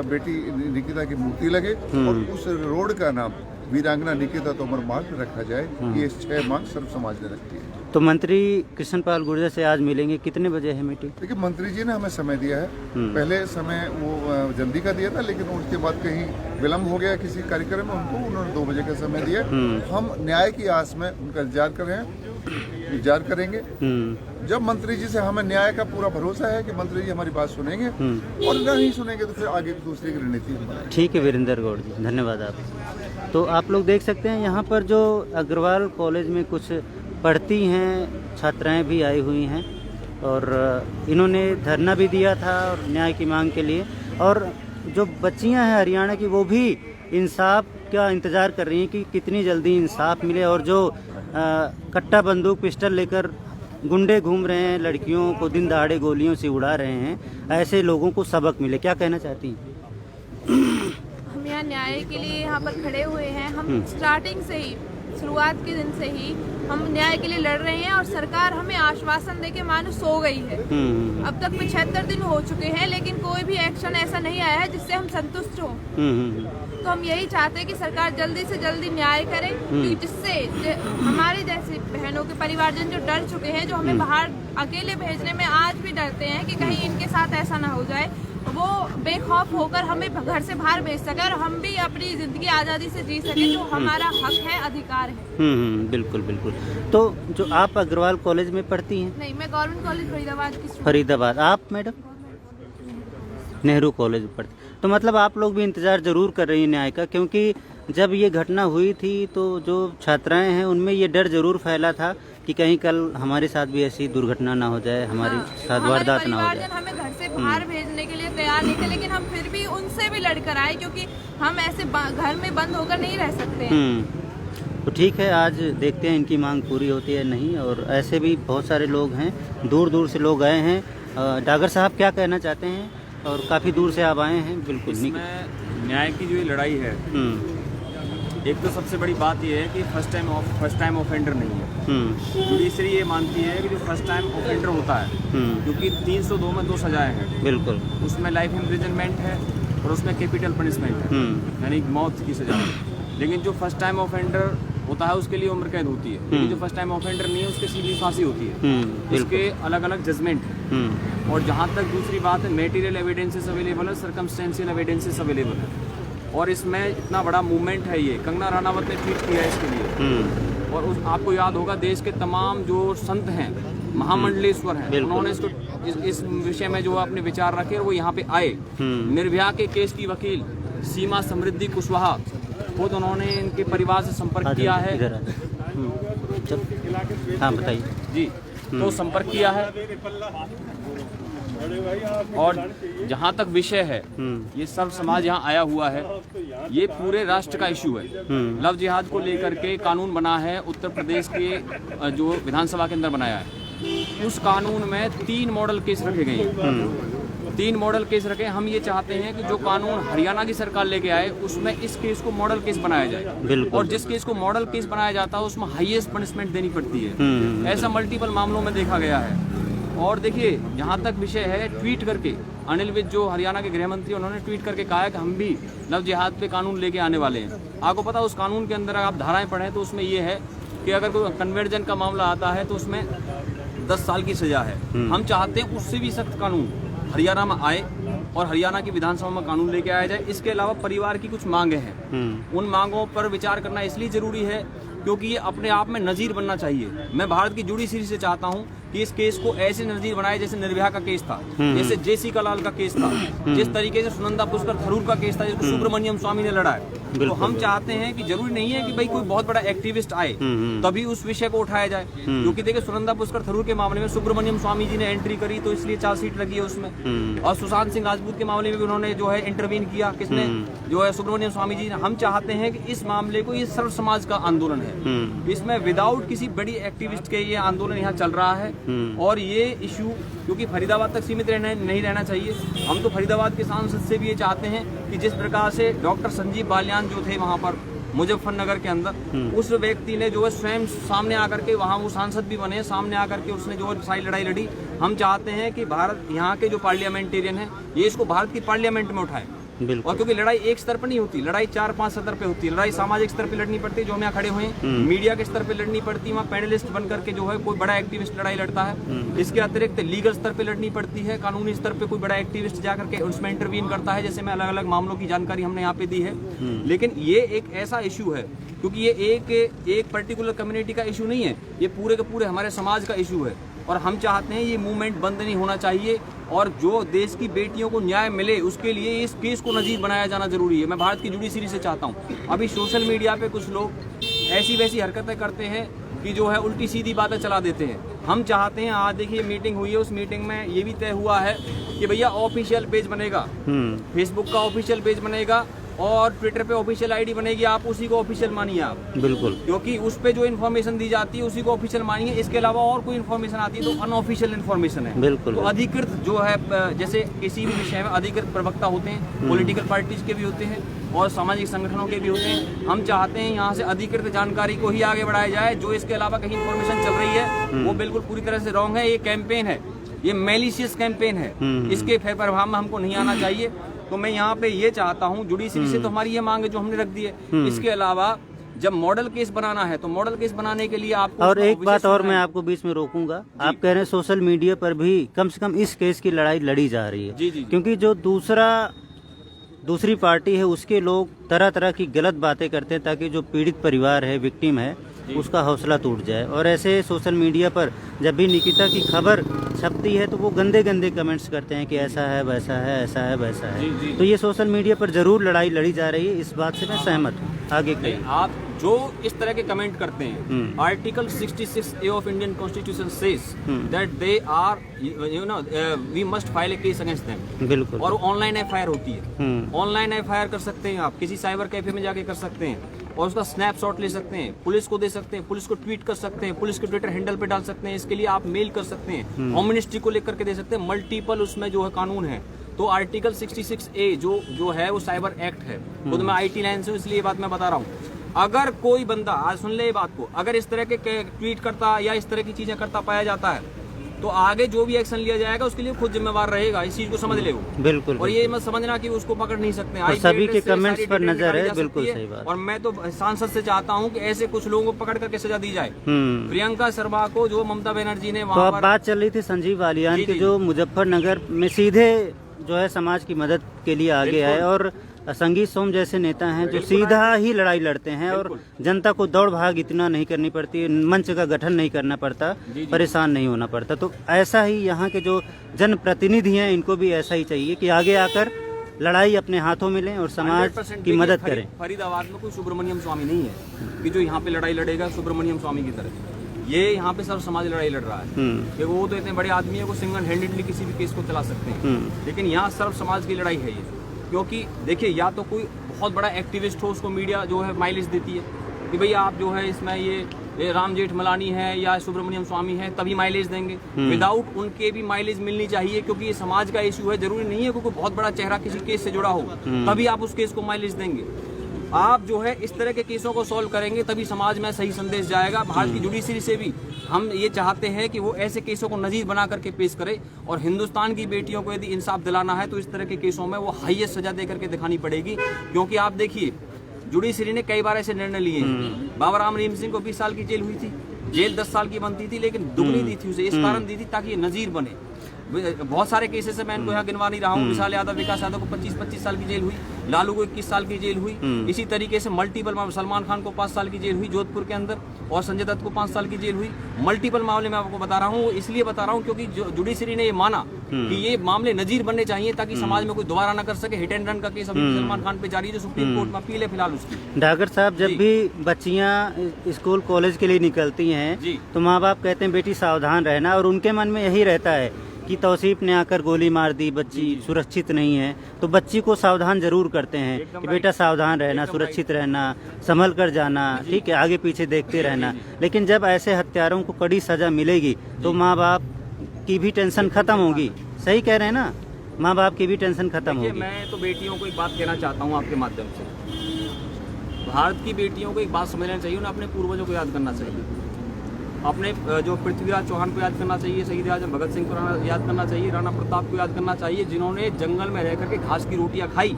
S4: बेटी निकिता की मूर्ति लगे और उस रोड का नाम वीरांगना निकिता तोमर मार्ग रखा जाए। ये 6 मांग सर्व समाज ने रखी है।
S1: तो मंत्री कृष्णपाल गुर्जर से आज मिलेंगे, कितने बजे है मीटिंग?
S4: देखिए, मंत्री जी ने हमें समय दिया है। पहले समय वो जल्दी का दिया था, लेकिन उसके बाद कहीं विलम्ब हो गया किसी कार्यक्रम में, उन्होंने 2 बजे का समय दिया। हम न्याय की आस में उनका इंतजार कर रहे हैं, इंतजार करेंगे। जब मंत्री जी से हमें न्याय का पूरा भरोसा है कि मंत्री जी हमारी बात सुनेंगे और नहीं सुनेंगे तो फिर आगे दूसरी रणनीति बनाएंगे।
S1: ठीक है वीरेंद्र गौड़ जी, धन्यवाद आप। तो आप लोग देख सकते हैं यहाँ पर जो अग्रवाल कॉलेज में कुछ पढ़ती हैं छात्राएं भी आई हुई हैं और इन्होंने धरना भी दिया था और न्याय की मांग के लिए। और जो बच्चियां हैं हरियाणा की, वो भी इंसाफ का इंतज़ार कर रही हैं कि कितनी जल्दी इंसाफ मिले। और जो कट्टा बंदूक पिस्टल लेकर गुंडे घूम रहे हैं, लड़कियों को दिन दहाड़े गोलियों से उड़ा रहे हैं, ऐसे लोगों को सबक मिले। क्या कहना चाहती हैं?
S6: हम यहाँ न्याय के लिए यहाँ पर खड़े हुए हैं। हम स्टार्टिंग से ही, शुरुआत के दिन से ही हम न्याय के लिए लड़ रहे हैं और सरकार हमें आश्वासन देके मानो सो गई है। अब तक 75 दिन हो चुके हैं, लेकिन कोई भी एक्शन ऐसा नहीं आया है जिससे हम संतुष्ट हों। तो हम यही चाहते हैं कि सरकार जल्दी से जल्दी न्याय करे, जिससे हमारे जैसे बहनों के परिवारजन जो डर चुके हैं, जो हमें बाहर अकेले भेजने में आज भी डरते हैं कि कहीं इनके साथ ऐसा ना हो जाए, वो बेखौफ होकर हमें घर से बाहर भेज सके और हम भी अपनी जिंदगी आज़ादी से जी सके, जो हमारा हक है, अधिकार है।
S1: बिल्कुल बिल्कुल। तो जो आप अग्रवाल कॉलेज में पढ़ती हैं?
S6: नहीं, मैं गवर्नमेंट कॉलेज फरीदाबाद की।
S1: फरीदाबाद। आप मैडम? नेहरू कॉलेज में पढ़ती। तो मतलब आप लोग भी इंतज़ार ज़रूर कर रही हैं न्याय का, क्योंकि जब ये घटना हुई थी तो जो छात्राएं हैं उनमें ये डर ज़रूर फैला था कि कहीं कल हमारे साथ भी ऐसी दुर्घटना ना हो जाए, हमारे साथ वारदात ना हो जाए।
S6: हमें घर से बाहर भेजने के लिए तैयार नहीं थे, लेकिन हम फिर भी उनसे भी लड़कर आए, क्योंकि हम ऐसे घर में बंद होकर नहीं रह सकते हैं।
S1: तो ठीक है, आज देखते हैं इनकी मांग पूरी होती है नहीं। और ऐसे भी बहुत सारे लोग हैं, दूर दूर से लोग आए हैं। डागर साहब क्या कहना चाहते हैं? और काफ़ी दूर से आप आए हैं। बिल्कुल
S7: इसमें न्याय की जो ये लड़ाई है, एक तो सबसे बड़ी बात यह है कि फर्स्ट टाइम ऑफेंडर नहीं है। जुडिशरी ये मानती है कि जो फर्स्ट टाइम ऑफेंडर होता है, क्योंकि 302 में 2 सजाएं हैं, बिल्कुल, उसमें लाइफ इम्प्रिजनमेंट है और उसमें कैपिटल पनिशमेंट है, यानी मौत की सजा है। लेकिन जो फर्स्ट टाइम ऑफेंडर होता है उसके लिए उम्र कैद होती है, लेकिन जो फर्स्ट टाइम ऑफेंडर नहीं है उसके सीधी फांसी होती है। उसके अलग अलग जजमेंट है। और जहाँ तक दूसरी बात है, मेटीरियल एविडेंसेस अवेलेबल है, सर्कमस्टेंशियल एविडेंसेस अवेलेबल है, और इसमें इतना बड़ा मूवमेंट है। ये कंगना रनावत ने ट्वीट किया है इसके लिए, और आपको याद होगा देश के तमाम जो संत हैं, महामंडलेश्वर हैं, उन्होंने इसको इस विषय में जो अपने विचार रखे और वो यहाँ पे आए। निर्भया के केस की वकील सीमा समृद्धि कुशवाहा खुद उन्होंने इनके परिवार से संपर्क किया है।
S1: हाँ बताइए
S7: जी, तो संपर्क किया है। और जहाँ तक विषय है, ये सब समाज यहाँ आया हुआ है, ये पूरे राष्ट्र का इशू है। लव जिहाद को लेकर के कानून बना है, उत्तर प्रदेश के जो विधानसभा के अंदर बनाया है, उस कानून में 3 मॉडल केस रखे गए हैं। 3 मॉडल केस रखे। हम ये चाहते हैं कि जो कानून हरियाणा की सरकार लेके आए उसमें इस केस को मॉडल केस बनाया जाए, और जिस केस को मॉडल केस बनाया जाता है उसमें हाईएस्ट पनिशमेंट देनी पड़ती है। ऐसा मल्टीपल मामलों में देखा गया है। और देखिए, जहाँ तक विषय है, ट्वीट करके अनिल विज जो हरियाणा के गृह मंत्री, उन्होंने ट्वीट करके कहा है कि हम भी लव जिहाद पे कानून लेके आने वाले हैं। आपको पता उस कानून के अंदर आप धाराएं पढ़ें तो उसमें ये है कि अगर कोई कन्वर्जन का मामला आता है तो उसमें 10 साल की सजा है। हम चाहते हैं उससे भी सख्त कानून हरियाणा में आए और हरियाणा की विधानसभा में कानून लेके आया जाए। इसके अलावा परिवार की कुछ मांगे हैं, उन मांगों पर विचार करना इसलिए जरूरी है क्योंकि ये अपने आप में नज़ीर बनना चाहिए। मैं भारत की जुडिशरी से चाहता हूँ कि इस केस को ऐसे नज़ीर बनाए जैसे निर्भया का केस था, जैसे जेसी का लाल का केस था, जिस तरीके से सुनंदा पुष्कर थरूर का केस था जिसको सुब्रमण्यम स्वामी ने लड़ा है। तो हम चाहते हैं कि जरूरी नहीं है कि भाई कोई बहुत बड़ा एक्टिविस्ट आए तभी उस विषय को उठाया जाए, क्योंकि देखिए सुनंदा पुष्कर थरूर के मामले में सुब्रमण्यम स्वामी जी ने एंट्री करी तो इसलिए चार्जशीट लगी है उसमें, और सुशांत सिंह राजपूत के मामले में भी उन्होंने जो है इंटरवीन किया, किसने, जो है सुब्रमण्यम स्वामी जी ने। हम चाहते हैं कि इस मामले को, ये सर्व समाज का आंदोलन है, इसमें विदाउट किसी बड़ी एक्टिविस्ट के ये आंदोलन यहाँ चल रहा है। और ये इशू क्योंकि फरीदाबाद तक सीमित नहीं रहना चाहिए। हम तो फरीदाबाद के सांसद से भी ये चाहते हैं कि जिस प्रकार से डॉक्टर संजीव बालियान जो थे वहाँ पर मुजफ्फरनगर के अंदर, उस व्यक्ति ने जो है स्वयं सामने आकर के, वहाँ वो सांसद भी बने, सामने आकर के उसने जो है सारी लड़ाई लड़ी। हम चाहते हैं कि भारत, यहाँ के जो पार्लियामेंटेरियन है, ये इसको भारत की पार्लियामेंट में उठाए। और क्योंकि लड़ाई एक स्तर पर नहीं होती, लड़ाई 4-5 स्तर पे होती है। लड़ाई सामाजिक स्तर पे लड़नी पड़ती है, जो हम यहाँ खड़े हुए हैं, मीडिया के स्तर पे लड़नी पड़ती है, वहाँ पैनलिस्ट बन करके जो है कोई बड़ा एक्टिविस्ट लड़ाई लड़ता है। इसके अतिरिक्त लीगल स्तर पे लड़नी पड़ती है, कानूनी स्तर पे कोई बड़ा एक्टिविस्ट जाकर के उसमें इंटरवीन करता है, जैसे मैं अलग अलग मामलों की जानकारी हमने यहाँ पे दी है। लेकिन ये एक ऐसा इशू है, क्योंकि ये एक पर्टिकुलर कम्युनिटी का इशू नहीं है, ये पूरे के पूरे हमारे समाज का इशू है। और हम चाहते हैं ये मूवमेंट बंद नहीं होना चाहिए, और जो देश की बेटियों को न्याय मिले उसके लिए इस केस को नज़ीर बनाया जाना जरूरी है। मैं भारत की जुडिशरी से चाहता हूँ। अभी सोशल मीडिया पे कुछ लोग ऐसी वैसी हरकतें करते हैं कि जो है उल्टी सीधी बातें चला देते हैं। हम चाहते हैं, आज देखिए मीटिंग हुई है, उस मीटिंग में ये भी तय हुआ है कि भैया ऑफिशियल पेज बनेगा, फेसबुक का ऑफिशियल पेज बनेगा और ट्विटर पे ऑफिशियल आईडी बनेगी, आप उसी को ऑफिशियल मानिए आप, बिल्कुल, क्योंकि उस पे जो इन्फॉर्मेशन दी जाती है उसी को ऑफिशियल मानिए। इसके अलावा और कोई इन्फॉर्मेशन आती है तो अनऑफिशियल इन्फॉर्मेशन है, बिल्कुल। तो अधिकृत जो है, जैसे किसी भी विषय में अधिकृत प्रवक्ता होते हैं, पॉलिटिकल पार्टीज के भी होते हैं और सामाजिक संगठनों के भी होते हैं। हम चाहते हैं यहाँ से अधिकृत जानकारी को ही आगे बढ़ाया जाए। जो इसके अलावा कहीं इन्फॉर्मेशन चल रही है वो बिल्कुल पूरी तरह से रॉन्ग है। ये कैंपेन है, ये मैलिशियस कैंपेन है, इसके प्रभाव में हमको नहीं आना चाहिए। तो मैं यहाँ पे ये चाहता हूँ, जुडिशरी से तो हमारी ये मांग है जो हमने रख दी है। इसके अलावा जब मॉडल केस बनाना है तो मॉडल केस बनाने के लिए आपको, और एक बात और मैं आपको बीच में रोकूंगा, आप कह रहे हैं सोशल मीडिया पर भी कम से कम इस केस की लड़ाई लड़ी जा रही है। जी। क्योंकि जो दूसरी पार्टी है उसके लोग तरह तरह की गलत बातें करते हैं ताकि जो पीड़ित परिवार है, विक्टिम है, उसका हौसला टूट जाए। और ऐसे सोशल मीडिया पर जब भी निकिता की खबर छपती है तो वो गंदे गंदे कमेंट्स करते हैं कि ऐसा है, वैसा है, ऐसा है, वैसा है। तो ये सोशल मीडिया पर जरूर लड़ाई लड़ी जा रही है, इस बात से मैं सहमत हूँ। आगे कहिए। आप जो इस तरह के कमेंट करते हैं, article 66A of Indian constitution says that they are we must file a case against them, बिल्कुल। और ऑनलाइन एफआईआर होती है, ऑनलाइन एफआईआर कर सकते हैं आप, किसी साइबर कैफे में जाके कर सकते हैं और उसका स्नैपशॉट ले सकते हैं, पुलिस को दे सकते हैं, पुलिस को ट्वीट कर सकते हैं, पुलिस के ट्विटर हैंडल पे डाल सकते हैं। इसके लिए आप मेल कर सकते हैं, होम मिनिस्ट्री को लेकर के दे सकते हैं। मल्टीपल उसमें जो है कानून है। तो आर्टिकल 66A जो है वो साइबर एक्ट है। खुद मैं IT लाइन से, इसलिए ये बात मैं बता रहा हूँ। अगर कोई बंदा, आज सुन ले ये बात को, अगर इस तरह के ट्वीट करता या इस तरह की चीजें करता पाया जाता है तो आगे जो भी एक्शन लिया जाएगा उसके लिए खुद जिम्मेवार रहेगा। इस चीज को समझ ले वो।
S1: बिल्कुल।
S7: और ये मत समझना कि उसको पकड़ नहीं सकते।
S1: और सभी के कमेंट्स पर नजर है, बिल्कुल सही बात।
S7: और मैं तो सांसद से चाहता हूँ कि ऐसे कुछ लोगों को पकड़ करके सजा दी जाए। प्रियंका शर्मा को जो ममता बनर्जी ने
S1: तो
S7: वहाँ
S1: अब
S7: पर
S1: बात चल रही थी संजीव आलियान
S7: जी,
S1: की,
S7: जी।
S1: जो मुजफ्फरनगर में सीधे जो है समाज की मदद के लिए आगे आए, और संगीत सोम जैसे नेता हैं जो सीधा ही लड़ाई लड़ते हैं और जनता को दौड़ भाग इतना नहीं करनी पड़ती, मंच का गठन नहीं करना पड़ता, परेशान नहीं होना पड़ता। तो ऐसा ही यहाँ के जो जनप्रतिनिधि हैं इनको भी ऐसा ही चाहिए कि आगे आकर लड़ाई अपने हाथों में लें और समाज
S7: 100%
S1: की मदद करें।
S7: फरीदाबाद में कोई सुब्रमण्यम स्वामी नहीं है कि जो यहाँ पे लड़ाई लड़ेगा सुब्रमण्यम स्वामी की तरह। ये यहाँ पे सर्व समाज लड़ाई लड़ रहा है कि वो तो इतने बड़े आदमी है, वो सिंगल हैंडेडली किसी भी केस को चला सकते हैं, लेकिन यहाँ सर्व समाज की लड़ाई है ये। क्योंकि देखिए, या तो कोई बहुत बड़ा एक्टिविस्ट हो, उसको मीडिया जो है माइलेज देती है कि भैया आप जो है इसमें ये राम जेठमलानी है या सुब्रमण्यम स्वामी है तभी माइलेज देंगे। विदाउट उनके भी माइलेज मिलनी चाहिए, क्योंकि ये समाज का इशू है। जरूरी नहीं है कि कोई बहुत बड़ा चेहरा किसी केस से जुड़ा हो तभी आप उस केस को माइलेज देंगे। आप जो है इस तरह के केसों को सॉल्व करेंगे तभी समाज में सही संदेश जाएगा। भारत की जुडिशरी से भी हम ये चाहते हैं कि वो ऐसे केसों को नजीर बना करके पेश करे, और हिंदुस्तान की बेटियों को यदि इंसाफ दिलाना है तो इस तरह के केसों में वो हाईएस्ट सजा दे करके दिखानी पड़ेगी। क्योंकि आप देखिए, जुडिशरी ने कई बार ऐसे निर्णय लिए हैं। बाबा राम रहीम सिंह को 20 साल की जेल हुई थी, जेल 10 साल की बनती थी, लेकिन दुगनी दी थी उसे, इस कारण दी थी ताकि ये नजीर बने। बहुत सारे केसेस है, मैं इनको यहाँ गिनवा नहीं रहा हूँ। विशाल यादव, विकास यादव को 25-25 साल की जेल हुई, लालू को 21 साल की जेल हुई। इसी तरीके से मल्टीपल मामले, सलमान खान को 5 साल की जेल हुई जोधपुर के अंदर, और संजय दत्त को 5 साल की जेल हुई। मल्टीपल मामले मैं आपको बता रहा हूँ, इसलिए बता रहा हूँ क्योंकि जुडिशरी ने ये माना कि ये मामले नजीर बनने चाहिए ताकि समाज में कोई दोबारा न कर सके। हिट एंड रन का केस अभी सलमान खान पे जारी है, जो सुप्रीम कोर्ट में अपील है फिलहाल उसकी।
S1: डागर साहब, जब भी बच्चियां स्कूल कॉलेज के लिए निकलती हैं तो माँ बाप कहते हैं बेटी सावधान रहना, और उनके मन में यही रहता है कि तौसीफ ने आकर गोली मार दी, बच्ची सुरक्षित नहीं है, तो बच्ची को सावधान जरूर करते हैं कि बेटा सावधान रहना, सुरक्षित रहना, संभल कर जाना, ठीक है, आगे पीछे देखते रहना। लेकिन जब ऐसे हत्यारों को कड़ी सजा मिलेगी तो माँ बाप की भी टेंशन खत्म होगी। सही कह रहे हैं ना, माँ बाप की भी टेंशन खत्म होगी।
S7: मैं तो बेटियों को एक बात कहना चाहता हूँ आपके माध्यम से, भारत की बेटियों को एक बात समझना चाहिए, उन्हें अपने पूर्वजों को याद करना चाहिए, अपने जो पृथ्वीराज चौहान को याद करना चाहिए, शहीद आजम भगत सिंह को याद करना चाहिए, राणा प्रताप को याद करना चाहिए, जिन्होंने जंगल में रह करके घास की रोटियां खाई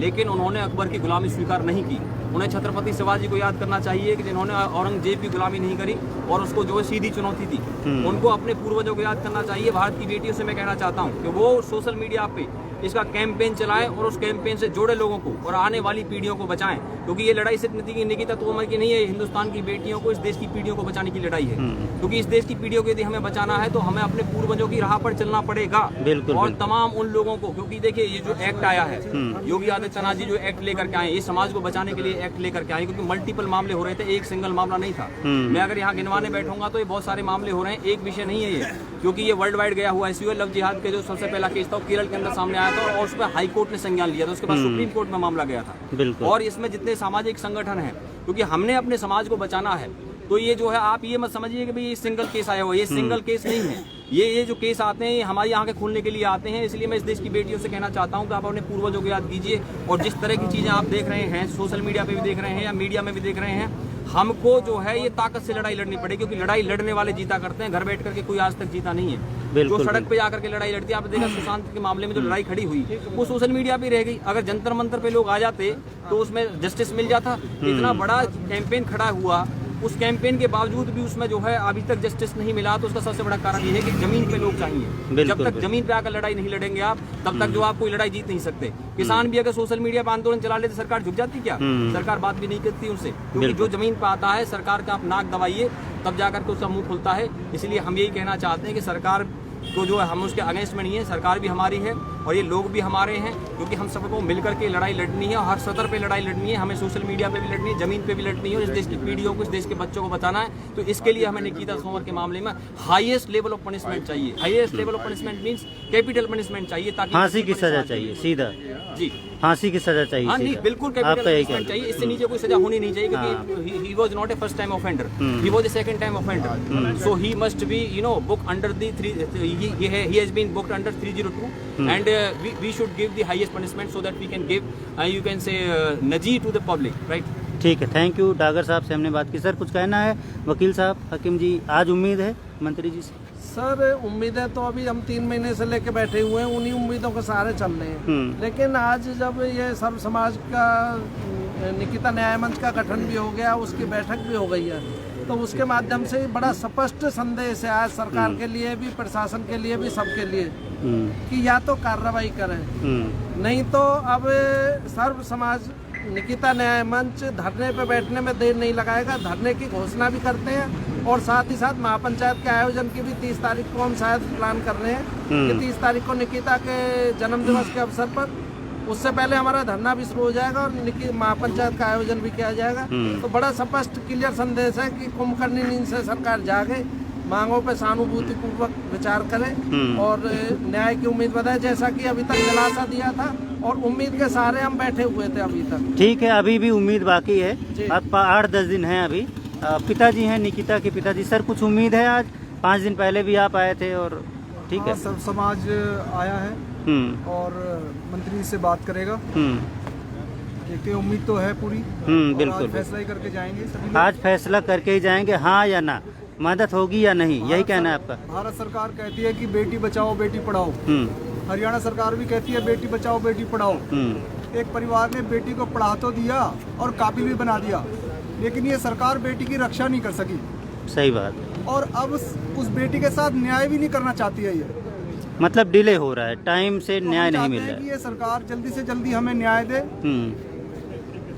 S7: लेकिन उन्होंने अकबर की गुलामी स्वीकार नहीं की। उन्हें छत्रपति शिवाजी को याद करना चाहिए कि जिन्होंने औरंगजेब की गुलामी नहीं करी और उसको जो है सीधी चुनौती दी। उनको अपने पूर्वजों को याद करना चाहिए। भारत की बेटियों से मैं कहना चाहता हूँ कि वो सोशल मीडिया पे इसका कैंपेन चलाएं और उस कैंपेन से जुड़े लोगों को और आने वाली पीढ़ियों को बचाएं, क्योंकि ये लड़ाई सिर्फ निकिता तोमर की नहीं है, हिंदुस्तान की बेटियों को, इस देश की पीढ़ियों को बचाने की लड़ाई है। क्योंकि इस देश की पीढ़ियों को यदि हमें बचाना है तो हमें अपने पूर्वजों की राह पर चलना पड़ेगा। और तमाम उन लोगों को, क्योंकि देखिए ये जो एक्ट आया है, योगी आदित्यनाथ जी जो एक्ट लेकर के आए, ये समाज को बचाने के लिए एक्ट लेकर के आए, क्योंकि मल्टीपल मामले हो रहे थे, एक सिंगल मामला नहीं था। मैं अगर यहाँ गिनवाने बैठूंगा तो ये बहुत सारे मामले हो रहे हैं, एक विषय नहीं है ये, क्योंकि ये वर्ल्ड वाइड गया हुआ है। लव जिहाद के जो सबसे पहला केस था केरल के अंदर सामने आया था और उस पर हाई कोर्ट ने संज्ञान लिया था, उसके बाद सुप्रीम कोर्ट में मामला गया था। और इसमें जितने सामाजिक संगठन हैं, क्योंकि हमने अपने समाज को बचाना है, तो ये जो है आप ये मत समझिए कि भाई ये सिंगल केस आया हुआ है, ये सिंगल केस नहीं है। ये जो केस आते हैं ये हमारी आंखें खोलने के लिए आते हैं। इसलिए मैं इस देश की बेटियों से कहना चाहता हूं कि आप अपने पूर्वजों को याद कीजिए, और जिस तरह की चीजें आप देख रहे हैं, सोशल मीडिया पे भी देख रहे हैं या मीडिया में भी देख रहे हैं, हमको जो है ये ताकत से लड़ाई लड़नी पड़ेगी, क्योंकि लड़ाई लड़ने वाले जीता करते हैं, घर बैठ करके कोई आज तक जीता नहीं है। जो सड़क पे जाकर के लड़ाई लड़ती है, आपने देखा सुशांत के मामले में जो लड़ाई खड़ी हुई वो सोशल मीडिया पे रह गई। अगर जंतर मंतर पे लोग आ जाते तो उसमें जस्टिस मिल जाता। इतना बड़ा कैंपेन खड़ा हुआ, उस कैंपेन के बावजूद भी उसमें जो है अभी तक जस्टिस नहीं मिला, तो उसका सबसे बड़ा कारण ये है कि जमीन पे लोग चाहिए। जब तक जमीन पे आकर लड़ाई नहीं लड़ेंगे आप, तब तक जो आप कोई लड़ाई जीत नहीं सकते। किसान भी अगर सोशल मीडिया पे आंदोलन चला लेते, सरकार झुक जाती क्या? सरकार बात भी नहीं करती उनसे, क्योंकि जो जमीन पे आता है सरकार का आप नाक दबाइए तब जाकर के उसका मुंह खुलता है। इसलिए हम यही कहना चाहते हैं कि सरकार को जो है हम उसके अगेंस्ट में नहीं है, सरकार भी हमारी है और ये लोग भी हमारे हैं, क्योंकि हम सबको मिलकर के लड़ाई लड़नी है और हर सतर पे लड़ाई लड़नी है। हमें सोशल मीडिया पे भी लड़नी है, जमीन पे भी लड़नी है, और इस देश की पीढ़ियों को, इस देश के बच्चों को बचाना है। तो इसके लिए हमें निकिता तोमर के मामले में हाईएस्ट लेवल ऑफ पनिशमेंट चाहिए। Highest level of punishment means capital punishment चाहिए, ताकि
S1: फांसी की सजा चाहिए सीधा।
S7: जी।
S1: फांसी की सजा चाहिए
S7: हाँ
S1: थी।
S7: नहीं, बिल्कुल
S1: आपका
S7: कैपिटल
S1: यही
S7: पनिशमेंट
S1: कहना
S7: चाहिए, इससे नीचे कोई सजा होनी नहीं चाहिए, क्योंकि he was not a first time offender, he was a second time offender, so he must be book under the he has been booked under 302 and we should give the highest punishment so that we can give you can say नजी to the public, right.
S1: ठीक है, thank you. Dagar साहब से हमने बात की। Sir कुछ कहना है? वकील साहब, हकीम जी, आज उम्मीद है मंत्री जी से?
S8: सर उम्मीदें तो अभी हम 3 महीने से लेके बैठे हुए हैं, उन्हीं उम्मीदों के सहारे चल रहे हैं। लेकिन आज जब ये सर्व समाज का निकिता न्याय मंच का गठन भी हो गया, उसकी बैठक भी हो गई है, तो उसके माध्यम से बड़ा स्पष्ट संदेश है आज सरकार के लिए भी, प्रशासन के लिए भी, सबके लिए, कि या तो कार्रवाई करें, नहीं तो अब सर्व समाज निकिता न्याय मंच धरने पे बैठने में देर नहीं लगाएगा। धरने की घोषणा भी करते हैं और साथ ही साथ महापंचायत के आयोजन की भी 30 तारीख को हम शायद प्लान कर रहे हैं कि 30 तारीख को निकिता के जन्म दिवस के अवसर पर, उससे पहले हमारा धरना भी शुरू हो जाएगा और महापंचायत का आयोजन भी किया जाएगा। तो बड़ा स्पष्ट क्लियर संदेश है कि कुंभकर्णी नींद से सरकार जागे, मांगों पे सहानुभूति पूर्वक विचार करें और न्याय की उम्मीद बढ़ाए, जैसा कि अभी तक दिलासा दिया था और उम्मीद के सहारे हम बैठे हुए थे अभी तक।
S1: ठीक है, अभी भी उम्मीद बाकी है, अब 8-10 दिन है अभी। पिताजी हैं निकिता के पिताजी, सर कुछ उम्मीद है? आज 5 दिन पहले भी आप आए थे और ठीक है,
S9: सब समाज आया है और मंत्री से बात करेगा, देखते हैं, उम्मीद तो है पूरी।
S1: बिल्कुल,
S9: आज फैसला ही करके जाएंगे सभी लोग।
S1: आज फैसला करके ही जाएंगे, हाँ या ना, मदद होगी या नहीं, यही कहना है आपका?
S9: भारत सरकार कहती है कि बेटी बचाओ बेटी पढ़ाओ, हरियाणा सरकार भी कहती है बेटी बचाओ बेटी पढ़ाओ। एक परिवार ने बेटी को पढ़ा तो दिया और काबिल भी बना दिया, लेकिन ये सरकार बेटी की रक्षा नहीं कर सकी।
S1: सही बात।
S9: और अब उस बेटी के साथ न्याय भी नहीं करना चाहती है ये,
S1: मतलब डिले हो रहा है, टाइम से न्याय नहीं मिल रहा
S9: कि
S1: है।
S9: ये सरकार जल्दी से जल्दी हमें न्याय दे,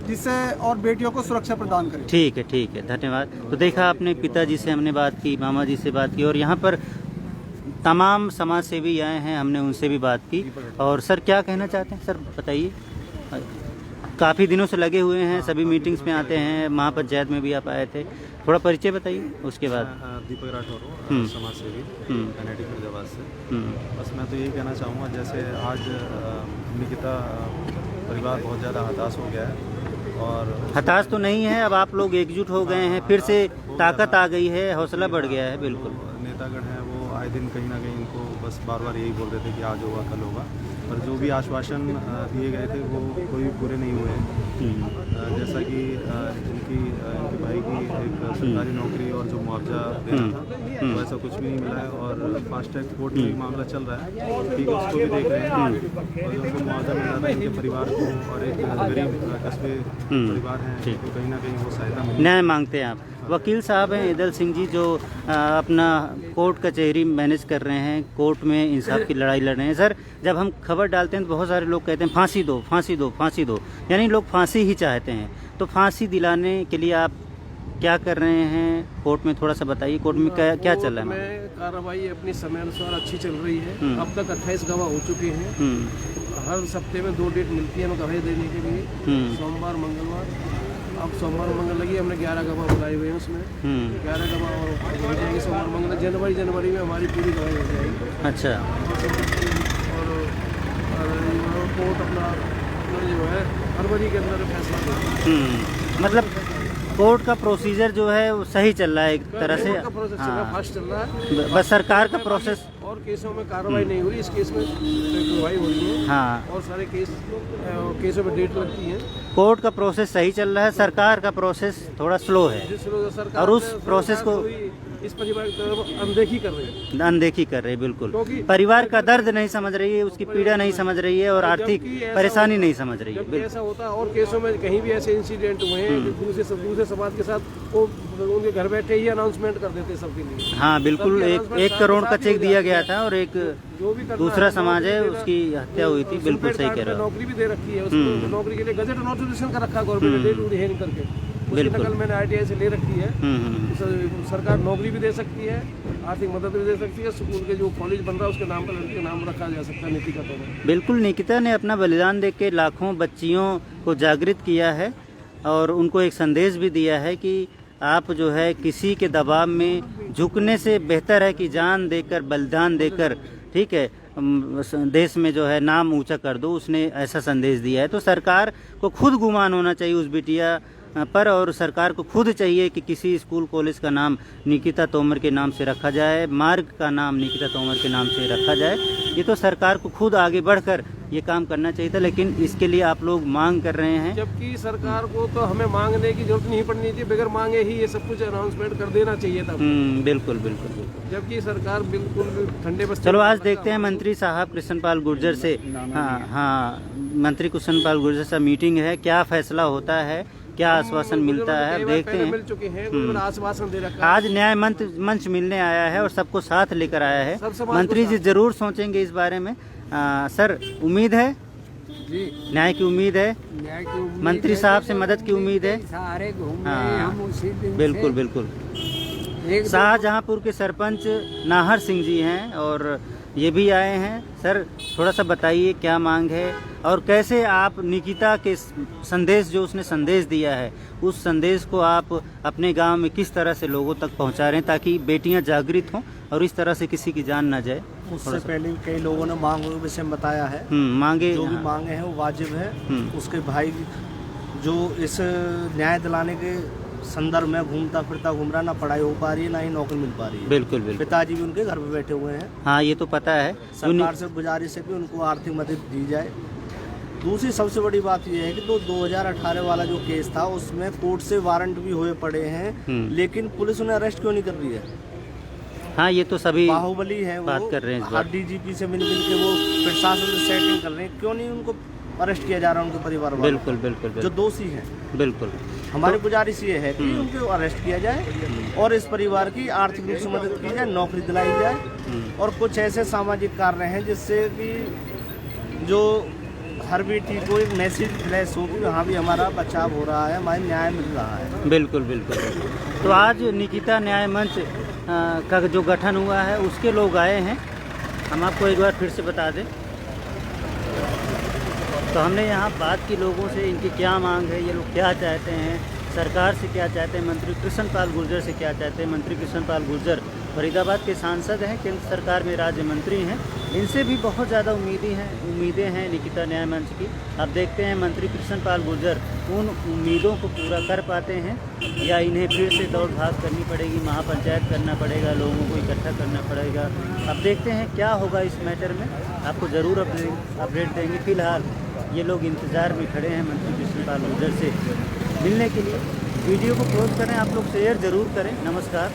S9: जिससे और बेटियों को सुरक्षा प्रदान करे।
S1: ठीक है, धन्यवाद। तो देखा आपने, पिताजी से हमने बात की, मामा जी से बात की और यहाँ पर तमाम समाज सेवी आए हैं, हमने उनसे भी बात की। और सर क्या कहना चाहते हैं? सर बताइए, काफ़ी दिनों से लगे हुए हैं, सभी मीटिंग्स में आते हैं, महापंचायत में भी आप आए थे, थोड़ा परिचय बताइए उसके बाद।
S10: दीपक राठौर हूँ, समाज सेवी एनआईटी फरीदाबाद से। बस मैं तो यही कहना चाहूँगा, जैसे आज निकिता परिवार बहुत ज़्यादा हताश हो गया है, और
S1: हताश तो नहीं है, अब आप लोग एकजुट हो गए हैं, फिर से ताकत आ गई है, हौसला बढ़ गया है। बिल्कुल,
S10: नेतागण हैं वो आए दिन कहीं ना कहीं इनको बस बार बार यही बोल रहे थे कि आज होगा कल होगा, पर जो भी आश्वासन दिए गए थे वो कोई पूरे नहीं हुए। जैसा कि इनके भाई की एक सरकारी नौकरी और जो मुआवजा देना था वैसा कुछ भी नहीं मिला है, और फास्ट ट्रैक कोर्ट में मामला चल रहा है, ठीक है, उसको भी देख रहे हैं। और जो उनको मुआवजा मिल रहा था इनके परिवार को, और एक गरीब कस्बे परिवार हैं, तो कहीं ना कहीं वो सहायता मिली।
S1: न्याय मांगते हैं आप। वकील साहब हैं ईदल सिंह जी, जो अपना कोर्ट कचहरी मैनेज कर रहे हैं, कोर्ट में इंसाफ की लड़ाई लड़ रहे हैं। सर जब हम खबर डालते हैं तो बहुत सारे लोग कहते हैं फांसी दो फांसी दो फांसी दो, यानी लोग फांसी ही चाहते हैं, तो फांसी दिलाने के लिए आप क्या कर रहे हैं कोर्ट में? थोड़ा सा बताइए, कोर्ट में क्या चल रहा है?
S8: कार्रवाई अपनी समय अनुसार अच्छी चल रही है। अब तक 28 गवाह हो चुके हैं। हर सप्ताह में 2 डेट मिलती है हमें गवाही देने के लिए, सोमवार मंगलवार। अब सोमवार मंगल लगी, हमने 11 गवाह बुलाए हुए हैं, उसमें 11 गवाह और हो जाएंगे सोमवार मंगल। जनवरी में हमारी पूरी गवाही हो जाएगी।
S1: अच्छा।
S8: और कोर्ट अपना जो है फरवरी के अंदर फैसला देगा।
S1: मतलब कोर्ट का प्रोसीजर जो है वो सही चल रहा है एक तरह से?
S8: फास्ट चल रहा है,
S1: बस सरकार का प्रोसेस।
S8: और केसों में कार्रवाई नहीं हो रही, इस केस में कार्रवाई हो रही है।
S1: हाँ,
S8: और सारे केसों में डेट लगती है।
S1: कोर्ट का प्रोसेस सही चल रहा है, सरकार का प्रोसेस थोड़ा स्लो है, और उस प्रोसेस को
S8: इस परिवार की तरफ अनदेखी कर रही है।
S1: अनदेखी कर रही है, बिल्कुल। परिवार का दर्द नहीं समझ रही है, उसकी पीड़ा नहीं समझ रही है, और आर्थिक परेशानी नहीं समझ रही है।
S8: ऐसा होता है और केसों में कहीं भी ऐसे इंसिडेंट हुए हैं कि दूसरे समाज के साथ वो उनके घर बैठे ही अनाउंसमेंट कर देते सबके लिए।
S1: हाँ बिल्कुल, 1 करोड़ का चेक दिया गया था, और एक दूसरा समाज है उसकी हत्या हुई थी। बिल्कुल सही कह रहे हो।
S8: नौकरी भी दे रखी है उसको, नौकरी के लिए गजट नोटिफिकेशन का रखा गवर्नमेंट ने, डे हेन करके उसकी नकल मैंने ITI से ले रखी है। सरकार नौकरी भी दे सकती है, आर्थिक मदद भी दे सकती है, स्कूल के जो कॉलेज बन रहा है उसके नाम पर लड़की का नाम रखा जा सकता है निकिता को।
S1: बिल्कुल, निकिता ने अपना बलिदान दे के लाखों बच्चियों को जागृत किया है, और उनको एक संदेश भी दिया है कि आप जो है किसी के दबाव में झुकने से बेहतर है कि जान देकर बलिदान देकर ठीक है, देश में जो है नाम ऊंचा कर दो, उसने ऐसा संदेश दिया है। तो सरकार को खुद गुमान होना चाहिए उस बिटिया पर, और सरकार को खुद चाहिए कि किसी स्कूल कॉलेज का नाम निकिता तोमर के नाम से रखा जाए, मार्ग का नाम निकिता तोमर के नाम से रखा जाए। ये तो सरकार को खुद आगे बढ़कर ये काम करना चाहिए था, लेकिन इसके लिए आप लोग मांग कर रहे हैं।
S8: जबकि सरकार को तो हमें मांगने की जरूरत नहीं पड़नी थी, बगैर मांगे ही ये सब कुछ अनाउंसमेंट कर देना चाहिए था।
S1: बिल्कुल बिल्कुल बिल्कुल।
S8: जबकि सरकार बिल्कुल ठंडे बस्ते।
S1: चलो आज देखते हैं मंत्री साहब कृष्णपाल गुर्जर से, हाँ मंत्री कृष्णपाल गुर्जर से मीटिंग है, क्या फैसला होता है, क्या आश्वासन मिलता है, देखते हैं।
S8: मिल चुके हैं, आश्वासन दे रखा है।
S1: आज न्याय मंच मिलने आया है और सबको साथ लेकर आया है। मंत्री जी जरूर सोचेंगे इस बारे में। सर, उम्मीद है
S11: जी,
S1: न्याय की उम्मीद है,
S11: न्याय की उम्मीद
S1: मंत्री साहब से मदद की उम्मीद है।
S11: सारे घूम रहे हैं हम उसी दिन
S1: बिल्कुल
S11: से।
S1: बिल्कुल।
S11: एक
S1: शाहजहांपुर के सरपंच नाहर सिंह जी हैं और ये भी आए हैं। सर, थोड़ा सा बताइए क्या मांग है और कैसे आप निकिता के संदेश, जो उसने संदेश दिया है, उस संदेश को आप अपने गांव में किस तरह से लोगों तक पहुंचा रहे हैं ताकि बेटियां जागृत हों और इस तरह से किसी की जान ना जाए।
S12: उससे पहले कई लोगों ने मांगों के विषय में बताया है।
S1: मांगे
S12: जो भी मांगे हैं वो वाजिब है। उसके भाई जो इस न्याय दिलाने के संदर्भ में घूम रहा, ना पढ़ाई हो पा रही है, ना ही नौकरी मिल पा रही है।
S1: बिल्कुल बिल्कुल।
S12: पिताजी भी उनके घर पे बैठे हुए हैं।
S1: हाँ, ये तो पता है।
S12: सरकार से गुजारिश है कि उनको आर्थिक मदद दी जाए। दूसरी सबसे बड़ी बात यह है कि 2018 वाला जो केस था उसमें कोर्ट से वारंट भी हुए पड़े हैं, लेकिन पुलिस उन्हें अरेस्ट क्यों नहीं कर रही है?
S1: हाँ, ये तो सभी
S12: बाहुबली है,
S1: बात कर रहे हैं।
S12: हर DGP से मिल के वो प्रशासन से सेटिंग कर रहे हैं, क्यों नहीं उनको अरेस्ट किया जा रहा है, उनके परिवार वालों?
S1: बिल्कुल बिल्कुल
S12: जो दोषी हैं।
S1: बिल्कुल।
S12: हमारी गुजारिश ये है कि उनको अरेस्ट किया जाए और इस परिवार की आर्थिक रूप से मदद की जाए, नौकरी दिलाई जाए और कुछ ऐसे सामाजिक कार्य हैं जिससे कि जो हर बेटी को एक मैसेज फ्लैश हो कि हाँ भी हमारा बचाव हो रहा है, हमारे न्याय मिल रहा है।
S1: बिल्कुल बिल्कुल। तो आज निकिता न्याय मंच का जो गठन हुआ है उसके लोग आए हैं। हम आपको एक बार फिर से बता दें, तो हमने यहाँ बात की लोगों से, इनकी क्या मांग है, ये लोग क्या चाहते हैं, सरकार से क्या चाहते हैं, मंत्री कृष्णपाल गुर्जर से क्या चाहते हैं। मंत्री कृष्णपाल गुर्जर फरीदाबाद के सांसद हैं, केंद्र सरकार में राज्य मंत्री हैं। इनसे भी बहुत ज़्यादा उम्मीदें हैं निकिता न्याय मंच की। अब देखते हैं मंत्री कृष्णपाल गुर्जर उन उम्मीदों को पूरा कर पाते हैं या इन्हें फिर से दौड़ भाग करनी पड़ेगी, महापंचायत करना पड़ेगा, लोगों को इकट्ठा करना पड़ेगा। अब देखते हैं क्या होगा इस मैटर में, आपको ज़रूर अपडेट देंगे। फिलहाल ये लोग इंतज़ार में खड़े हैं मंत्री कृष्णपाल गुर्जर से मिलने के लिए। वीडियो को क्लोज करें, आप लोग शेयर ज़रूर करें। नमस्कार।